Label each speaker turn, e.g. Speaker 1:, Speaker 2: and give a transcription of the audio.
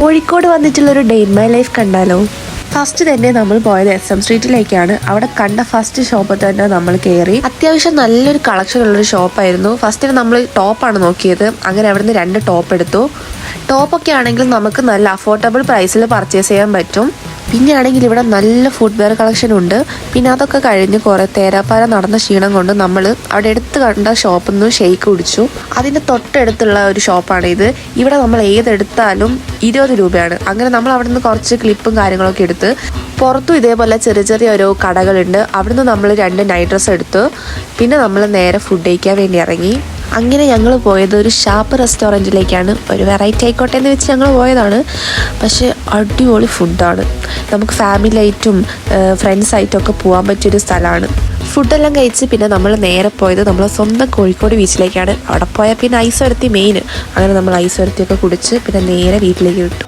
Speaker 1: കോഴിക്കോട് വന്നിട്ടുള്ളൊരു day in my life കണ്ടാലോ? First തന്നെ നമ്മൾ പോയത് SM സ്ട്രീറ്റിലേക്കാണ്. അവിടെ കണ്ട ഫസ്റ്റ് ഷോപ്പ് തന്നെ നമ്മൾ കയറി. അത്യാവശ്യം നല്ലൊരു കളക്ഷൻ ഉള്ളൊരു ഷോപ്പായിരുന്നു. ഫസ്റ്റിന് നമ്മൾ ടോപ്പാണ് നോക്കിയത്. അങ്ങനെ അവിടുന്ന് 2 ടോപ്പ് എടുത്തു. ടോപ്പൊക്കെ ആണെങ്കിൽ നമുക്ക് നല്ല അഫോർഡബിൾ പ്രൈസിൽ പർച്ചേസ് ചെയ്യാൻ പറ്റും. പിന്നെ ആണെങ്കിൽ ഇവിടെ നല്ല ഫുട്വെയർ കളക്ഷൻ ഉണ്ട്. പിന്നെ അതൊക്കെ കഴിഞ്ഞ് കുറേ തേരാപ്പാര നടന്ന ക്ഷീണം കൊണ്ട് നമ്മൾ അവിടെ എടുത്ത് കണ്ട ഷോപ്പിൽ നിന്ന് ഷെയ്ക്ക് കുടിച്ചു. അതിൻ്റെ തൊട്ടടുത്തുള്ള ഒരു ഷോപ്പാണ് ഇത്. ഇവിടെ നമ്മൾ ഏതെടുത്താലും 20 രൂപയാണ്. അങ്ങനെ നമ്മൾ അവിടെ നിന്ന് കുറച്ച് ക്ലിപ്പും കാര്യങ്ങളൊക്കെ എടുത്ത് പുറത്തും ഇതേപോലെ ചെറിയ ചെറിയ ഓരോ കടകളുണ്ട്. അവിടുന്ന് നമ്മൾ 2 നൈറ്റ് ഡ്രസ്സ് എടുത്തു. പിന്നെ നമ്മൾ നേരെ ഫുഡ് കഴിക്കാൻ വേണ്ടി ഇറങ്ങി. അങ്ങനെ ഞങ്ങൾ പോയത് ഒരു ഷാപ്പ് റെസ്റ്റോറൻറ്റിലേക്കാണ്. ഒരു വെറൈറ്റി ആയിക്കോട്ടെ എന്ന് വെച്ച് ഞങ്ങൾ പോയതാണ്. പക്ഷേ അടിപൊളി ഫുഡാണ്. നമുക്ക് ഫാമിലിയായിട്ടും ഫ്രണ്ട്സായിട്ടും ഒക്കെ പോകാൻ പറ്റിയൊരു സ്ഥലമാണ്. ഫുഡെല്ലാം കഴിച്ച് പിന്നെ നമ്മൾ നേരെ പോയത് നമ്മൾ സ്വന്തം കോഴിക്കോട് ബീച്ചിലേക്കാണ്. അവിടെ പോയാൽ പിന്നെ ഐസ് വരത്തി മെയിൻ. അങ്ങനെ നമ്മൾ ഐസ് വരത്തിയൊക്കെ കുടിച്ച് പിന്നെ നേരെ വീട്ടിലേക്ക് വിട്ടു.